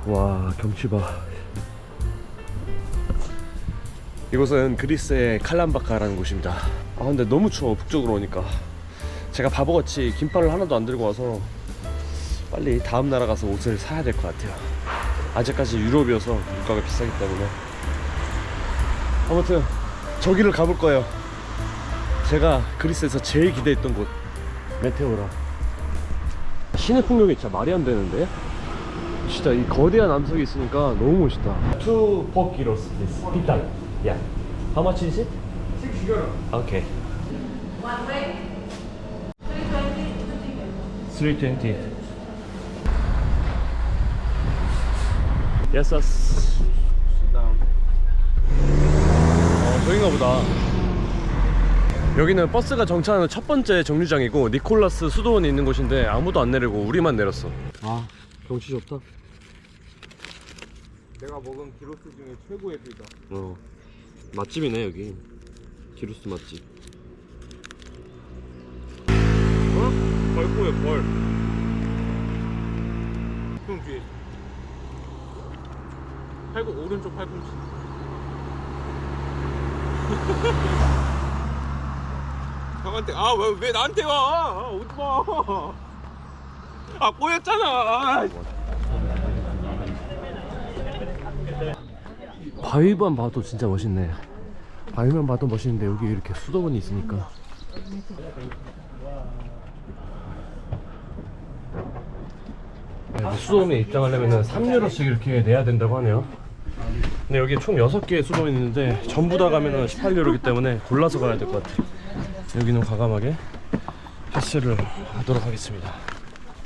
와, 경치 봐. 이곳은 그리스의 칼람바카라는 곳입니다. 아 근데 너무 추워. 북쪽으로 오니까. 제가 바보같이 긴팔을 하나도 안 들고 와서 빨리 다음 나라 가서 옷을 사야 될 것 같아요. 아직까지 유럽이어서 물가가 비싸기 때문에. 아무튼 저기를 가볼 거예요. 제가 그리스에서 제일 기대했던 곳, 메테오라. 시내 풍경이 진짜 말이 안 되는데? 진짜 이 거대한 암석이 있으니까 너무 멋있다. 2 porkiros please. Pital. Yeah. How much is it? 6 euro. Okay. One way, 320, 320. Yes, yes. 저긴가 보다. 여기는 버스가 정차하는 첫 번째 정류장이고 니콜라스 수도원이 있는 곳인데 아무도 안 내리고 우리만 내렸어. 아, 경치 좋다. 내가 먹은 기로스 중에 최고의 피자. 맛집이네 여기. 기루스 맛집. 벌코에 벌. 형 뒤에. 오른쪽 팔꿈치. 형한테 왜 나한테 와? 오지 마. 꼬였잖아. 바위만 봐도 진짜 멋있네. 바위만 봐도 멋있는데 여기 이렇게 수도원이 있으니까. 수도원에 입장하려면 3유로씩 이렇게 내야 된다고 하네요. 근데 여기 총 6개의 수도원이 있는데 전부 다 가면은 18유로이기 때문에 골라서 가야 될 것 같아. 여기는 과감하게 패스를 하도록 하겠습니다.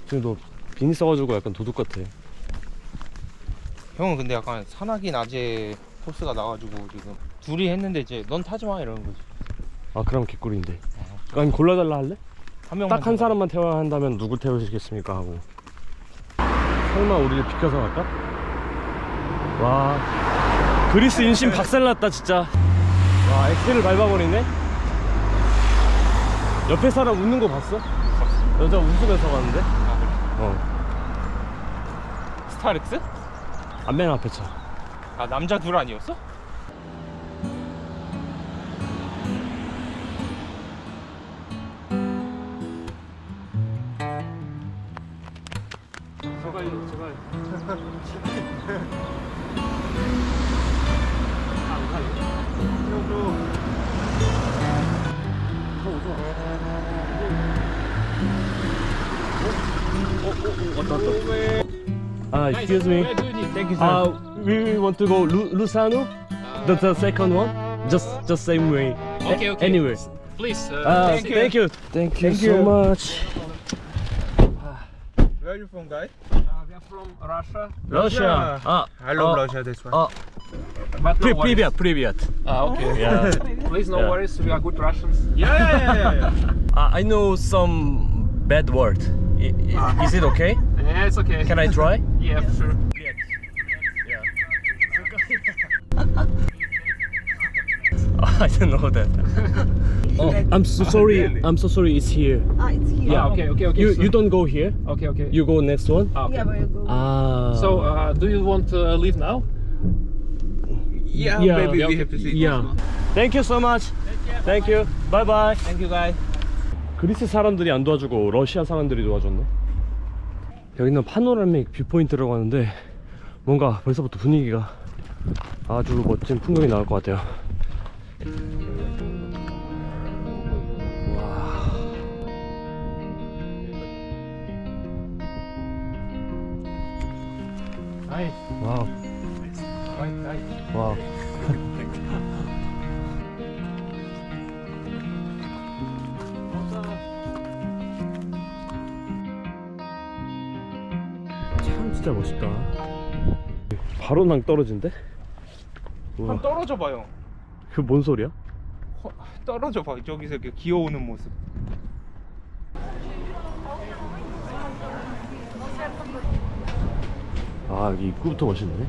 지금 너 비니 써가지고 약간 도둑 같아. 형은 근데 약간 산악인 낮에 코스가 나가지고 지금 둘이 했는데 이제 넌 타지 마 이러는 거지. 아 그럼 개꿀인데. 아니 골라달라 할래? 한 명만 딱 한 사람만 태워야 한다면 누구 태우시겠습니까 하고. 설마 우리를 비켜서 갈까? 와 그리스 인심 박살났다 진짜. 와 엑셀을 밟아버리네. 옆에 사람 웃는 거 봤어? 여자 웃으면서 가는데? 스타렉스? 안 맨 앞에 차. 남자 둘 아니었어? 제발 excuse me. Thank you, sir. We want to go Lusano. The second one. Just same way. Okay. Anywhere. Please. Thank you. Thank you so much. Where are you from, guy? We are from Russia. Russia. I love Russia. That's why. But no worries. Привет. Okay. Yeah. Please, no Yeah. worries. We are good Russians. Yeah. I know some bad word. Is it okay? Yeah, it's okay. Can I try? Yeah, sure. I don't know that. I'm so sorry. I'm so sorry. It's here. it's here. Yeah. Okay. You don't go here. Okay. You go next one. Okay. Yeah, where you go? So Do you want to leave now? Yeah, Yeah. maybe Yeah, we have to see. yeah. Thank you so much. Thank you. Bye bye. Thank you, guy. 그리스 사람들이 안 도와주고 러시아 사람들이 도와줬네. 여기는 파노라믹 뷰포인트라고 하는데 뭔가 벌써부터 분위기가 아주 멋진 풍경이 나올 것 같아요. 와. Nice. 와우. Nice. 와우. 참 진짜 멋있다. 바로 낭 떨어진대? 한 떨어져 봐요. 그 뭔 소리야? 떨어져 봐. 저기서 이렇게 기어오는 모습. 아 여기 입구부터 멋있네.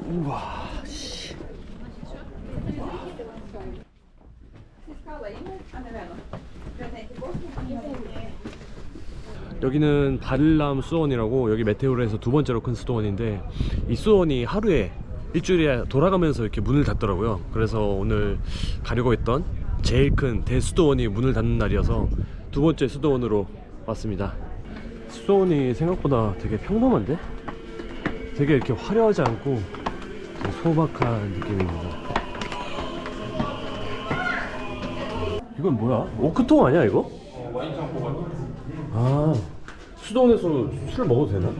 우와 씨. 여기는 바릴람 수도원이라고 여기 메테오르에서 두 번째로 큰 수도원인데 이 수도원이 하루에 일주일에 돌아가면서 이렇게 문을 닫더라고요. 그래서 오늘 가려고 했던 제일 큰 대수도원이 문을 닫는 날이어서 두 번째 수도원으로 왔습니다. 수도원이 생각보다 되게 평범한데? 되게 이렇게 화려하지 않고 되게 소박한 느낌입니다. 이건 뭐야? 오크통 아니야 이거? 와인창 뽑아. 아, 수도원에서 술 먹어도 되나?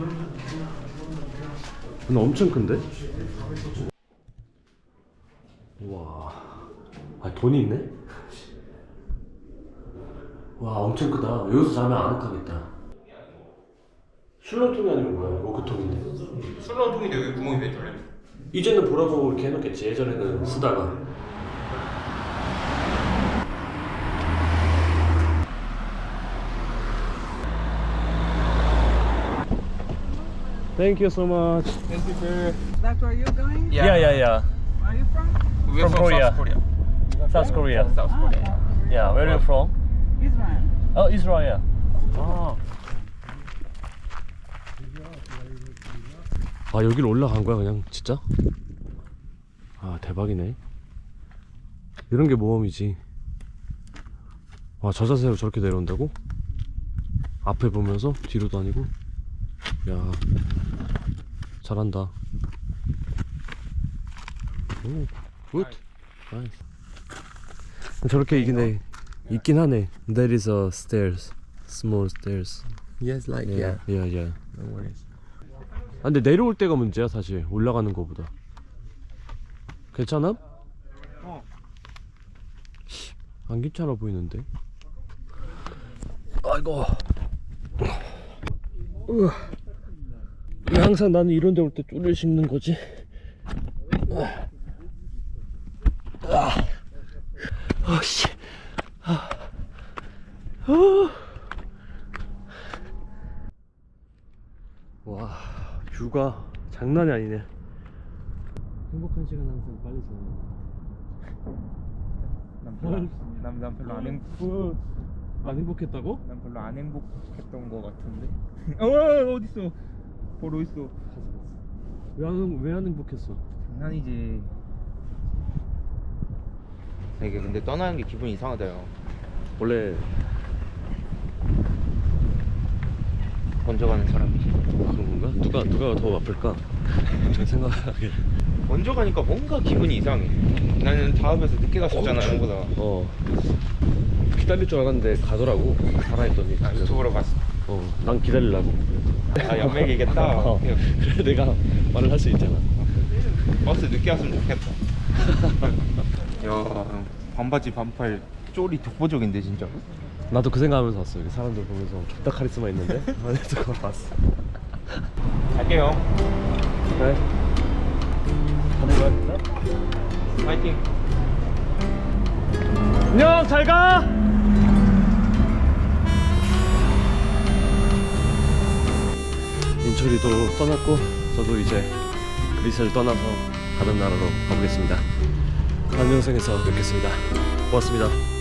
근데 엄청 큰데? 와, 아 돈이 있네? 와 엄청 크다. 여기서 자면 아늑하겠다. 술렁통이 아니면 뭐야? 오크통인데. 술렁통인데 여기 구멍이 왜 뚫려? 이제는 보라고 이렇게 해놓겠지. 예전에는 쓰다가. Thank you so much. Thank you, sir. That's where you're going? Yeah, yeah, yeah. Where are you from? We're From Korea. South Korea. South Korea. South Korea. Yeah, where are you from? Israel. Oh, Israel. 아. 아, 여기를 올라간 거야, 그냥, 진짜? 아, 대박이네. 이런 게 모험이지. 와, 저 자세로 저렇게 내려온다고? 앞에 보면서 뒤로도 아니고? 야, 잘한다. 오, 굿. 나이스. 저렇게 있긴 하네. There is a stairs, small stairs. Yes, like Yeah, yeah. No worries. 아, 근데 내려올 때가 문제야 사실. 올라가는 거보다. 괜찮아? 안 괜찮아 보이는데. 아이고. 왜 항상 나는 이런 데 올 때 쫄을 씹는 거지? 씨. 와, 뷰가 장난이 아니네. 행복한 시간 항상 빨리 지나네. 난 별로 안 행복. 안 행복했다고? 난 별로 안 행복했던 거 같은데. 어디 있어? 보러 있어. 왜 안 행복했어? 장난이지. 이게 근데 떠나는 게 기분이 이상하다요. 원래 먼저 가는 사람이. 그런 건가? 누가 더 아플까? 제 생각하기에. 먼저 가니까 뭔가 기분이 이상해. 나는 다음에서 늦게 갔었잖아, 형보다. 기다릴 줄 알았는데 가더라고. 가라 했더니. 아, 유튜브로 봤어. 난 기다리려고. 아, 연맥이겠다. 그래 내가 말을 할 수 있잖아. 버스 늦게 왔으면 좋겠다. 야, 반바지 반팔 쪼리 독보적인데 진짜. 나도 그 생각하면서 왔어. 여기 사람들 보면서 족다 카리스마 있는데. 그래서 그걸 봤어. 갈게요. 그래. 가는 거야? 파이팅. 안녕, 잘 가. 인철이도 떠났고 저도 이제 그리스를 떠나서 다른 나라로 가보겠습니다. 다음 영상에서 뵙겠습니다. 고맙습니다.